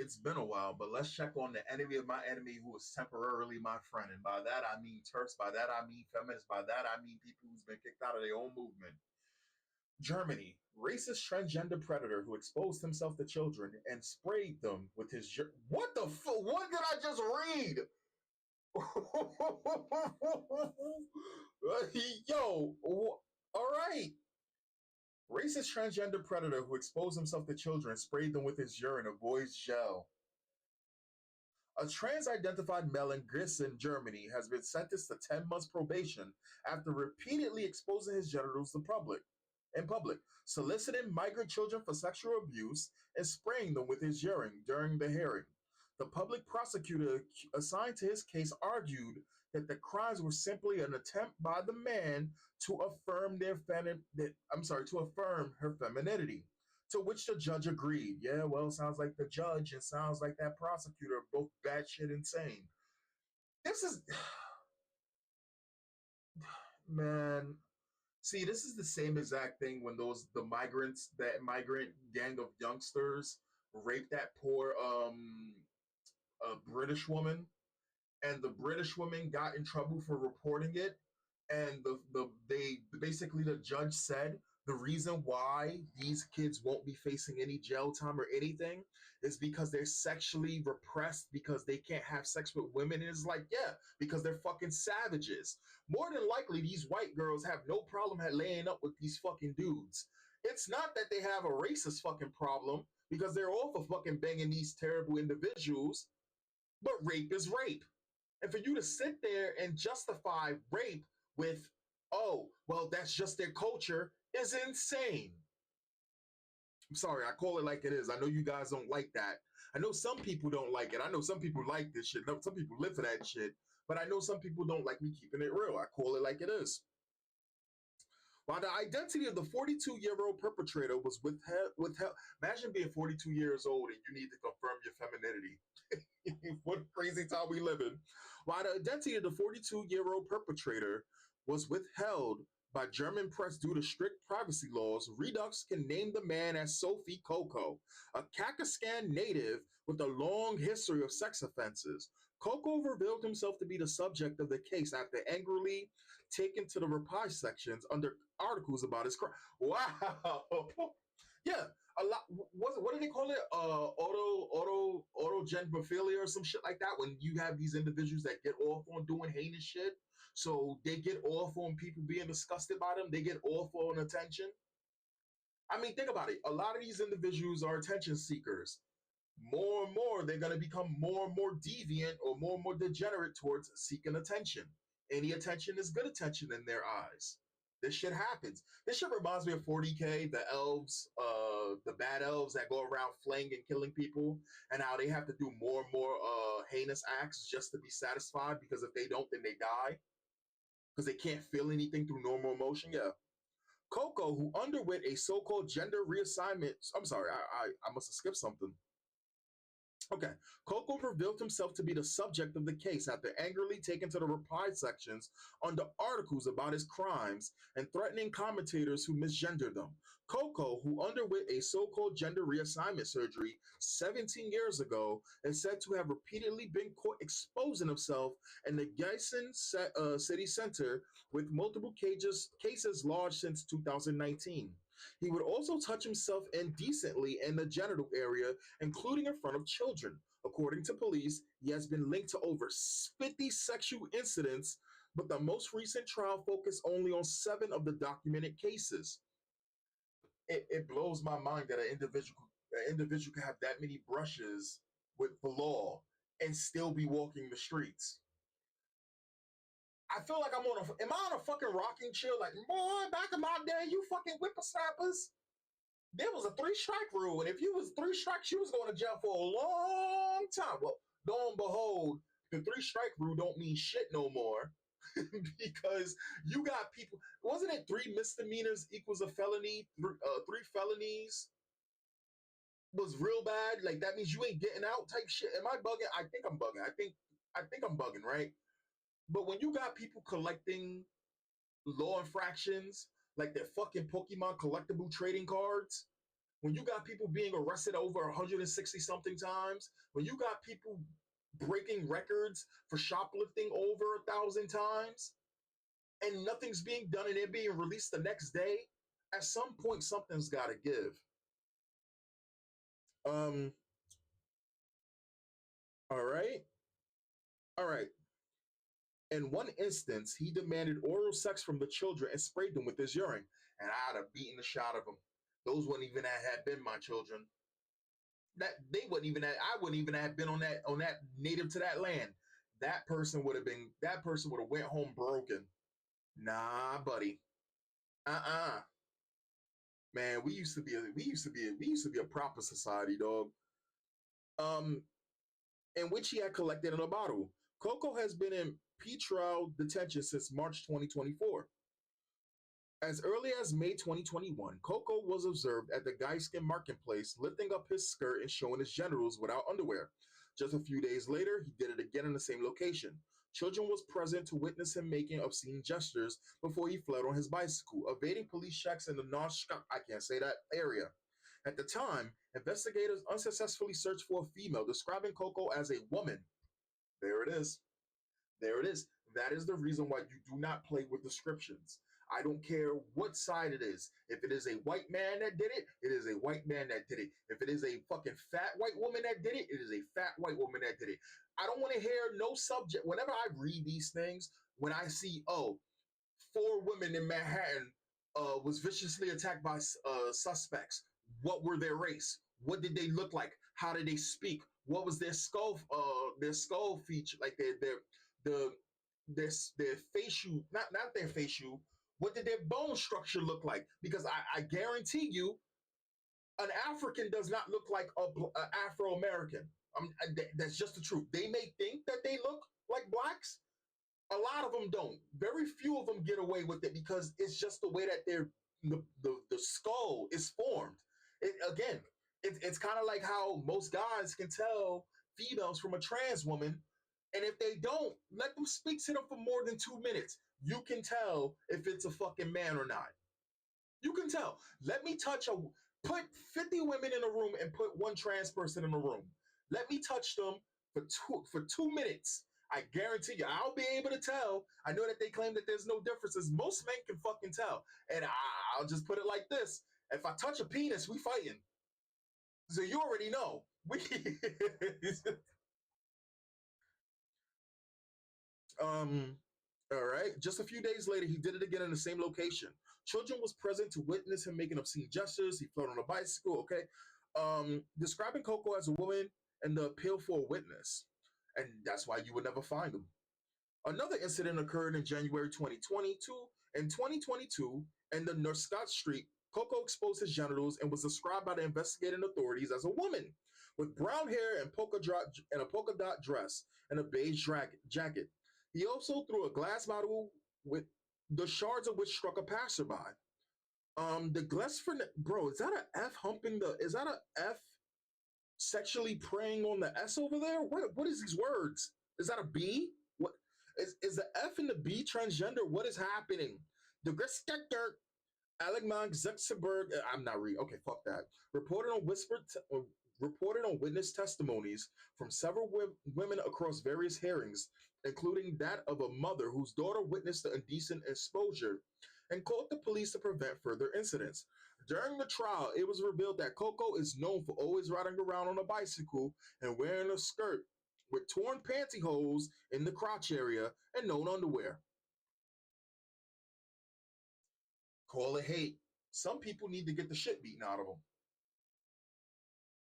It's been a while, but let's check on the enemy of my enemy who is temporarily my friend. And by that, I mean Turks. By that, I mean feminists. By that, I mean people who's been kicked out of their own movement. Germany, racist transgender predator who exposed himself to children and sprayed them with his. What the fuck? What did I just read? Yo, all right. Racist transgender predator who exposed himself to children and sprayed them with his urine avoids jail. A trans-identified male in Gießen, Germany, has been sentenced to 10 months probation after repeatedly exposing his genitals in public, soliciting migrant children for sexual abuse, and spraying them with his urine during the hearing. The public prosecutor assigned to his case argued that the crimes were simply an attempt by the man to affirm to affirm her femininity. To which the judge agreed. Yeah, well, it sounds like the judge and sounds like that prosecutor are both batshit insane. This is, man. See, this is the same exact thing when that migrant gang of youngsters raped that poor British woman, and the British woman got in trouble for reporting it, and the judge said the reason why these kids won't be facing any jail time or anything is because they're sexually repressed because they can't have sex with women. And it's like, yeah, because they're fucking savages. More than likely, these white girls have no problem at laying up with these fucking dudes. It's not that they have a racist fucking problem because they're all for fucking banging these terrible individuals, but rape is rape. And for you to sit there and justify rape with, oh, well, that's just their culture is insane. I'm sorry, I call it like it is. I know you guys don't like that. I know some people don't like it. I know some people like this shit. Some people live for that shit. But I know some people don't like me keeping it real. I call it like it is. While the identity of the 42-year-old perpetrator was withheld, imagine being 42 years old and you need to confirm your femininity. What a crazy time we live in. While the identity of the 42-year-old perpetrator was withheld by German press due to strict privacy laws, Redux can name the man as Sophie Coco, a Kakistan native with a long history of sex offenses. Coco revealed himself to be the subject of the case after angrily taken to the reply sections under articles about his crime. Wow. Yeah, a lot. What do they call it? Autogenophilia or some shit like that. When you have these individuals that get off on doing heinous shit, so they get off on people being disgusted by them. They get off on attention. I mean, think about it. A lot of these individuals are attention seekers. More and more, they're going to become more and more deviant or more degenerate towards seeking attention. Any attention is good attention in their eyes. This shit happens. This shit reminds me of 40K, the elves, the bad elves that go around flaying and killing people, and how they have to do more and more heinous acts just to be satisfied, because if they don't, then they die. Because they can't feel anything through normal emotion. Yeah. Coco, who underwent a so-called gender reassignment. I'm sorry, I must have skipped something. Okay. Coco revealed himself to be the subject of the case after angrily taken to the reply sections under articles about his crimes and threatening commentators who misgendered them. Coco, who underwent a so-called gender reassignment surgery 17 years ago, is said to have repeatedly been caught exposing himself in the Gießen city center, with multiple cases lodged since 2019. He would also touch himself indecently in the genital area, including in front of children. According to police, he has been linked to over 50 sexual incidents, but the most recent trial focused only on 7 of the documented cases. It blows my mind that an individual can have that many brushes with the law and still be walking the streets. I feel like am I on a fucking rocking chair? Like, boy, back in my day, you fucking whippersnappers, there was a 3-strike rule, and if you was 3 strikes, you was going to jail for a long time. Well, lo and behold, the 3-strike rule don't mean shit no more because you got people. Wasn't it 3 misdemeanors equals a felony? 3 felonies was real bad. Like that means you ain't getting out type shit. Am I bugging? I think I'm bugging. I think I'm bugging, right? But when you got people collecting law infractions like their fucking Pokemon collectible trading cards, when you got people being arrested over 160 something times, when you got people breaking records for shoplifting over 1,000 times, and nothing's being done and they're being released the next day, at some point something's got to give. Um. All right. All right. In one instance, he demanded oral sex from the children and sprayed them with his urine, and I'd have beaten the shot of him. Those wouldn't even have been my children. That they wouldn't even have, I wouldn't even have been on that native to that land. That person would have went home broken. Nah, buddy. Uh-uh. Man, we used to be a proper society, dog. Um, in which he had collected in a bottle. Coco has been in pretrial detention since March 2024. As early as May 2021, Coco was observed at the Gaiskin marketplace lifting up his skirt and showing his genitals without underwear. Just a few days later, he did it again in the same location. Children was present to witness him making obscene gestures before he fled on his bicycle, evading police checks in the I can't say that area. At the time, investigators unsuccessfully searched for a female, describing Coco as a woman. There it is. There it is. That is the reason why you do not play with descriptions. I don't care what side it is. If it is a white man that did it, it is a white man that did it. If it is a fucking fat white woman that did it, it is a fat white woman that did it. I don't want to hear no subject. Whenever I read these things, when I see, oh, 4 women in Manhattan was viciously attacked by suspects. What were their race? What did they look like? How did they speak? What was their skull feature, like the their facial, not their facial. What did their bone structure look like? Because I guarantee you, an African does not look like a Afro American. That's just the truth. They may think that they look like blacks, a lot of them don't. Very few of them get away with it because it's just the way that the skull is formed. Again, it's kind of like how most guys can tell females from a trans woman, and if they don't, let them speak to them for more than 2 minutes. You can tell if it's a fucking man or not. You can tell. Let me put 50 women in a room and put one trans person in a room. Let me touch them for 2 minutes. I guarantee you, I'll be able to tell. I know that they claim that there's no differences. Most men can fucking tell. And I'll just put it like this: if I touch a penis, we fighting. So you already know. We Um, all right. Just a few days later, he did it again in the same location. Children was present to witness him making obscene gestures. He flirted on a bicycle. Okay. Describing Coco as a woman and the appeal for a witness, and that's why you would never find him. Another incident occurred in January 2022. In 2022, in the North Street, Coco exposed his genitals and was described by the investigating authorities as a woman with brown hair and a polka dot dress and a beige jacket. He also threw a glass bottle with the shards of which struck a passerby. The glass for bro, is that a F humping the? Is that a F sexually preying on the S over there? What is these words? Is that a B? What is the F and the B transgender? What is happening? The Grisker Alegmont Zuckerberg. I'm not reading. Okay, fuck that. Reported on witness testimonies from several women across various hearings, including that of a mother whose daughter witnessed the indecent exposure and called the police to prevent further incidents. During the trial, it was revealed that Coco is known for always riding around on a bicycle and wearing a skirt with torn pantyhose in the crotch area and no underwear. Call it hate. Some people need to get the shit beaten out of them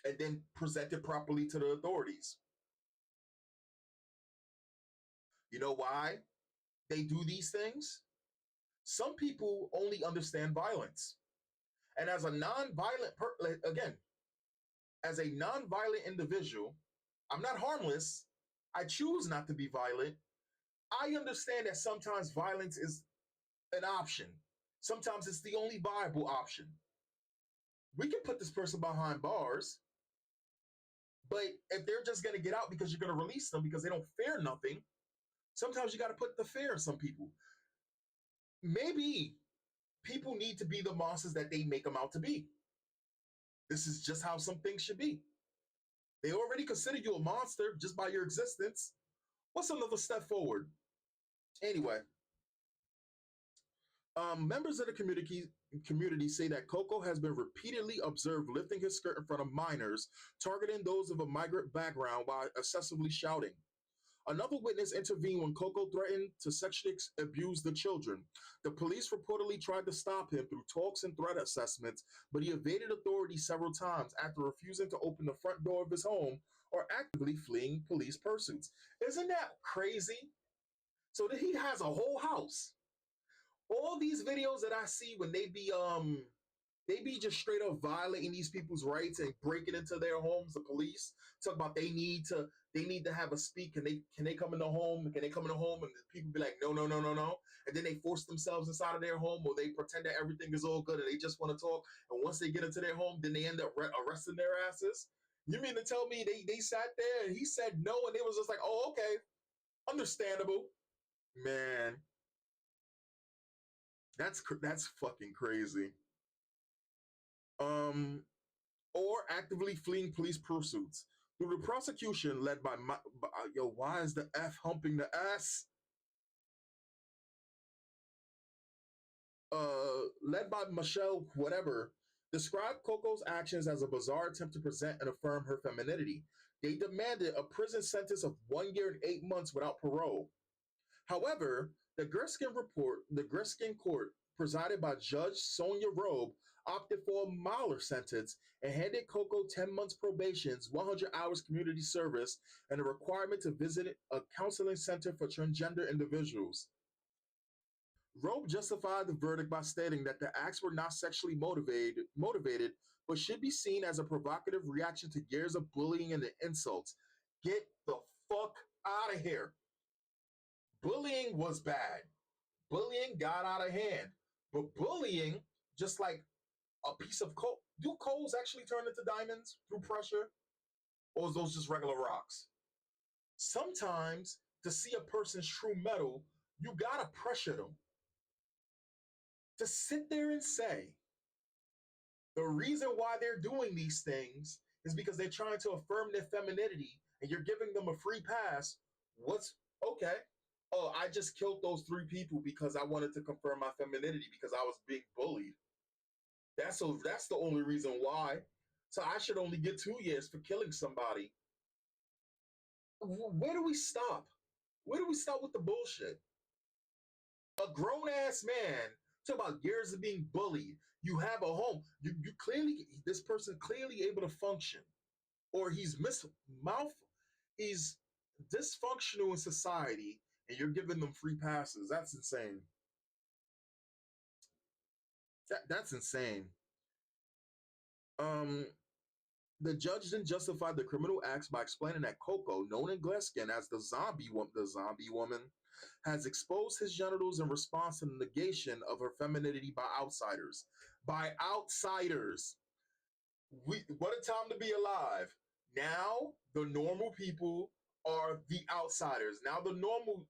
and then present it properly to the authorities. You know why they do these things? Some people only understand violence. And as a again, as a non-violent individual, I'm not harmless. I choose not to be violent. I understand that sometimes violence is an option. Sometimes it's the only viable option. We can put this person behind bars, but if they're just going to get out because you're going to release them because they don't fear nothing, sometimes you got to put the fear in some people. Maybe people need to be the monsters that they make them out to be. This is just how some things should be. They already consider you a monster just by your existence. What's another step forward? Anyway, members of the community say that Coco has been repeatedly observed lifting his skirt in front of minors, targeting those of a migrant background while excessively shouting. Another witness intervened when Coco threatened to sexually abuse the children. The police reportedly tried to stop him through talks and threat assessments, but he evaded authorities several times after refusing to open the front door of his home or actively fleeing police pursuits. Isn't that crazy? So that he has a whole house. All these videos that I see when they be just straight up violating these people's rights and breaking into their homes. The police talk about they need to have a speak. Can they come in the home? Can they come in the home? And the people be like, no, no, no, no, no. And then they force themselves inside of their home, or they pretend that everything is all good and they just want to talk. And once they get into their home, then they end up arresting their asses. You mean to tell me they sat there and he said no, and it was just like, oh, okay, understandable, man. That's fucking crazy. Um, or actively fleeing police pursuits. Through the prosecution led by why is the F humping the S? Led by Michelle, whatever, described Coco's actions as a bizarre attempt to present and affirm her femininity. They demanded a prison sentence of 1 year and 8 months without parole. However, the Griskin court, presided by Judge Sonia Robe, opted for a milder sentence and handed Coco 10 months probation, 100 hours community service, and a requirement to visit a counseling center for transgender individuals. Robe justified the verdict by stating that the acts were not sexually motivated, but should be seen as a provocative reaction to years of bullying and insults. Get the fuck out of here. Bullying was bad. Bullying got out of hand. But bullying, just like a piece of coal, do coals actually turn into diamonds through pressure? Or is those just regular rocks? Sometimes to see a person's true metal, you gotta pressure them. To sit there and say the reason why they're doing these things is because they're trying to affirm their femininity and you're giving them a free pass. What's okay? Oh, I just killed those 3 people because I wanted to confirm my femininity because I was being bullied. That's the only reason why. So I should only get 2 years for killing somebody. Where do we stop? Where do we stop with the bullshit? A grown ass man talk about years of being bullied. You have a home. You clearly this person clearly able to function, or he's dysfunctional in society, and you're giving them free passes. That's insane. That's insane. Um, the judge then justified the criminal acts by explaining that Coco, known in Gleskin as the zombie woman, has exposed his genitals in response to the negation of her femininity by outsiders. By outsiders. What a time to be alive. Now the normal people are the outsiders. Now the normal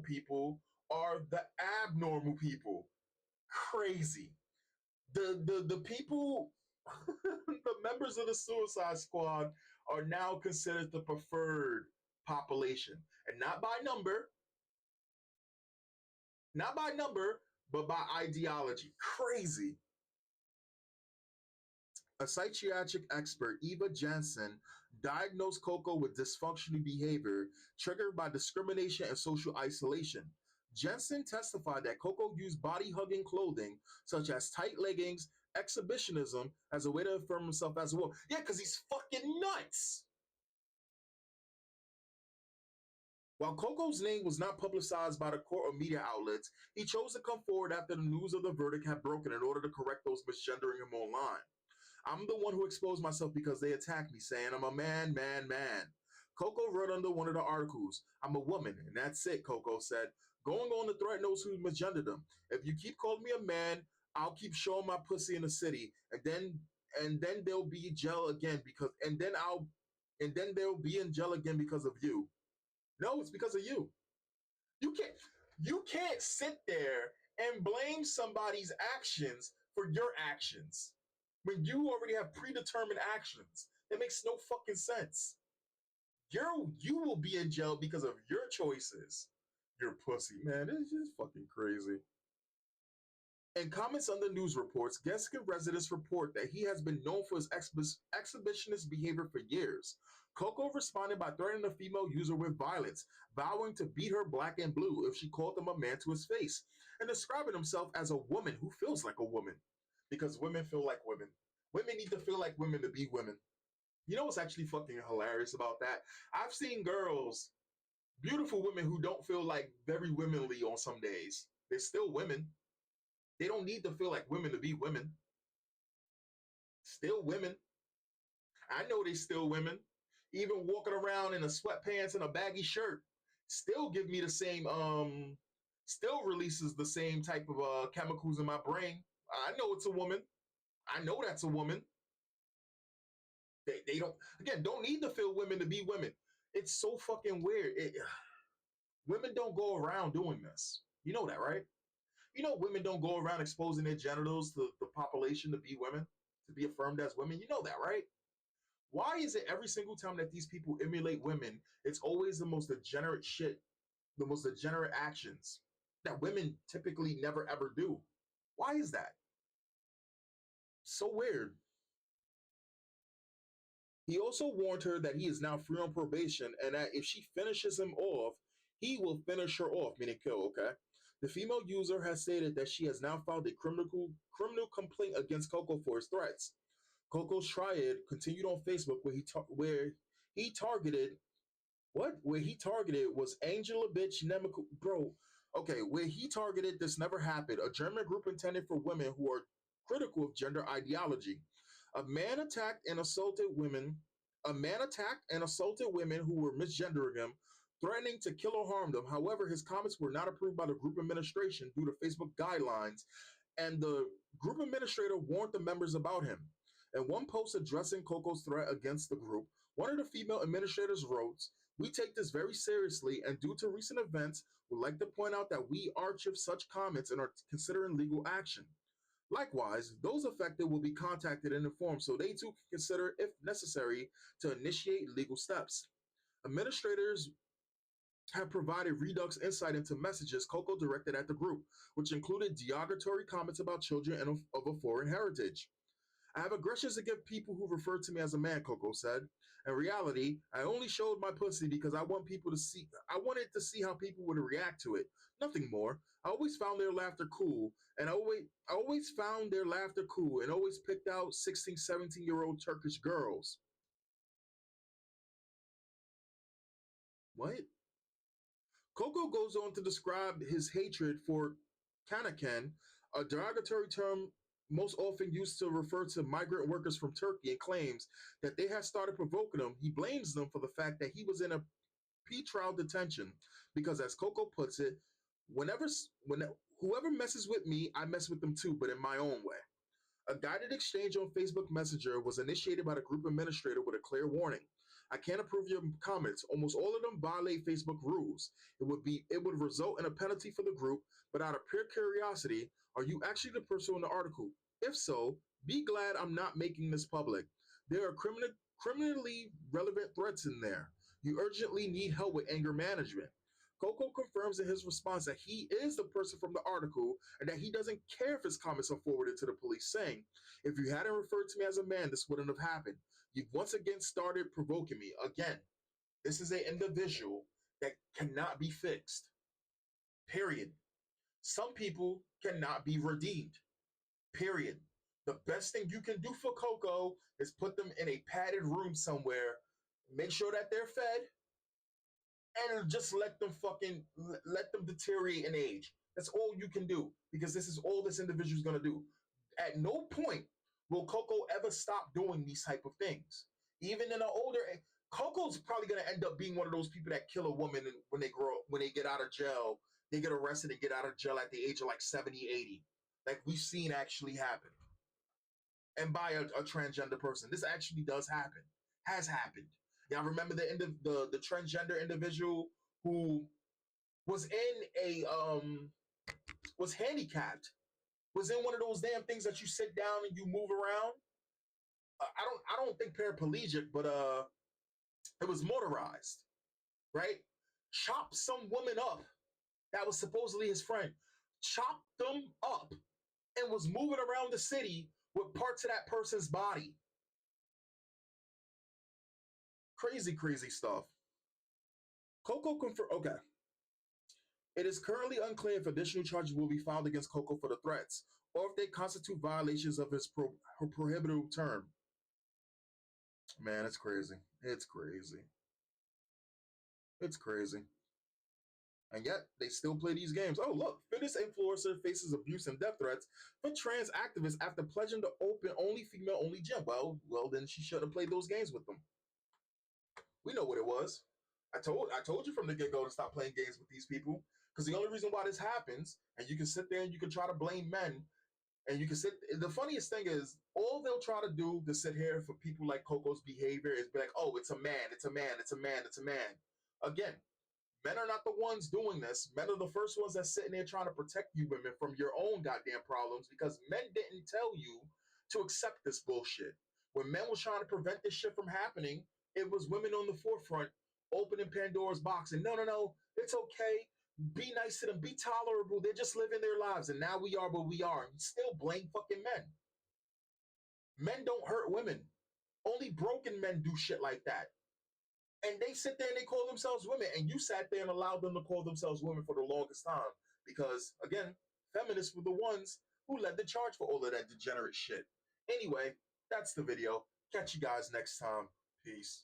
people are the abnormal people. Crazy. The people the members of the Suicide Squad are now considered the preferred population, and not by number, but by ideology. Crazy. A psychiatric expert, Eva Jansen, diagnosed Coco with dysfunctional behavior triggered by discrimination and social isolation. Jensen testified that Coco used body hugging clothing, such as tight leggings, exhibitionism, as a way to affirm himself as a woman. Yeah, because he's fucking nuts. While Coco's name was not publicized by the court or media outlets, he chose to come forward after the news of the verdict had broken in order to correct those misgendering him online. I'm the one who exposed myself because they attacked me, saying I'm a man, man, man. Coco wrote under one of the articles, I'm a woman, and that's it, Coco said, going on to threaten those who misgendered them. If you keep calling me a man, I'll keep showing my pussy in the city, and then they'll be in jail again because and then they'll be in jail again because of you. No, it's because of you. You can't you can't sit there and blame somebody's actions for your actions. when you already have predetermined actions. That makes no fucking sense. You will be in jail because of your choices. You're pussy, man. It's just fucking crazy. In comments on the news reports, Geskin residents report that he has been known for his exhibitionist behavior for years. Coco responded by threatening a female user with violence, vowing to beat her black and blue if she called him a man to his face, and describing himself as a woman who feels like a woman. Because women feel like women. Women need to feel like women to be women. You know what's actually fucking hilarious about that? I've seen girls, beautiful women who don't feel like very womanly on some days. They're still women. They don't need to feel like women to be women. Still women. I know they still women. Even walking around in a sweatpants and a baggy shirt, still give me the same still releases the same type of chemicals in my brain. I know it's a woman. I know that's a woman. They don't, again, don't need to feel women to be women. It's so fucking weird. Women don't go around doing this. You know that, right? You know women don't go around exposing their genitals to the population to be women, to be affirmed as women. You know that, right? Why is it every single time that these people emulate women, it's always the most degenerate shit, the most degenerate actions that women typically never ever do? Why is that? So weird. He also warned her that he is now free on probation and that if she finishes him off, he will finish her off, meaning kill, okay? The female user has stated that she has now filed a criminal complaint against Coco for his threats. Coco's triad continued on Facebook where he targeted what? Where he targeted was Angela Bitch Nemico. Bro, okay, where he targeted this never happened. A German group intended for women who are critical of gender ideology. A man attacked and assaulted women. A man attacked and assaulted women who were misgendering him, threatening to kill or harm them. However, his comments were not approved by the group administration due to Facebook guidelines, and the group administrator warned the members about him. In one post addressing Coco's threat against the group, one of the female administrators wrote, "We take this very seriously, and due to recent events, would like to point out that we archive such comments and are considering legal action. Likewise, those affected will be contacted and informed so they too can consider, if necessary, to initiate legal steps." Administrators have provided Redux insight into messages Coco directed at the group, which included derogatory comments about children and of a foreign heritage. "I have aggressions against people who refer to me as a man," Coco said. "In reality, I only showed my pussy because I wanted to see how people would react to it. Nothing more. I always found their laughter cool, and I always found their laughter cool and always picked out 16, 17-year-old Turkish girls." What? Coco goes on to describe his hatred for Kanaken, a derogatory term most often used to refer to migrant workers from Turkey, and claims that they have started provoking him. He blames them for the fact that he was in a pretrial detention because, as Coco puts it, whenever when whoever messes with me, I mess with them too, but in my own way. A guided exchange on Facebook Messenger was initiated by the group administrator with a clear warning. "I can't approve your comments. Almost all of them violate Facebook rules. It would result in a penalty for the group, but out of pure curiosity, are you actually the person in the article? If so, be glad I'm not making this public. There are criminally relevant threats in there. You urgently need help with anger management." Coco confirms in his response that he is the person from the article and that he doesn't care if his comments are forwarded to the police, saying, "If you hadn't referred to me as a man, this wouldn't have happened. You've once again started provoking me." Again, this is an individual that cannot be fixed. Period. Some people cannot be redeemed. Period. The best thing you can do for Coco is put them in a padded room somewhere, make sure that they're fed, and just let them deteriorate in age. That's all you can do, because this is all this individual is going to do. At no point will Coco ever stop doing these type of things. Even in an older, Coco's probably going to end up being one of those people that kill a woman and when they get out of jail, they get arrested and get out of jail at the age of like 70, 80. Like we've seen actually happen. And by a transgender person. This actually does happen. Has happened. Y'all remember the transgender individual who was in a was handicapped, was in one of those damn things that you sit down and you move around. I don't think paraplegic, but it was motorized, right? Chopped some woman up that was supposedly his friend, chopped them up, and was moving around the city with parts of that person's body. Crazy, crazy stuff. Coco confirmed. Okay. It is currently unclear if additional charges will be filed against Coco for the threats, or if they constitute violations of his prohibited term. Man, it's crazy. It's crazy. It's crazy. And yet, they still play these games. Oh, look, fitness influencer faces abuse and death threats for trans activists after pledging to open only female only gym. Well, then she shouldn't have played those games with them. We know what it was. I told you from the get go to stop playing games with these people. Because the only reason why this happens, and you can sit there and you can try to blame men, and you can sit. The funniest thing is, all they'll try to do to sit here for people like Coco's behavior is be like, "Oh, it's a man, it's a man, it's a man, it's a man." Again, men are not the ones doing this. Men are the first ones that's sitting there trying to protect you women from your own goddamn problems because men didn't tell you to accept this bullshit. When men was trying to prevent this shit from happening, it was women on the forefront opening Pandora's box and no, it's okay. Be nice to them, be tolerable. They're just living their lives. And now we are what we are. And you still blame fucking men. Men don't hurt women. Only broken men do shit like that. And they sit there and they call themselves women, and you sat there and allowed them to call themselves women for the longest time because, again, feminists were the ones who led the charge for all of that degenerate shit. Anyway, that's the video. Catch you guys next time. Peace.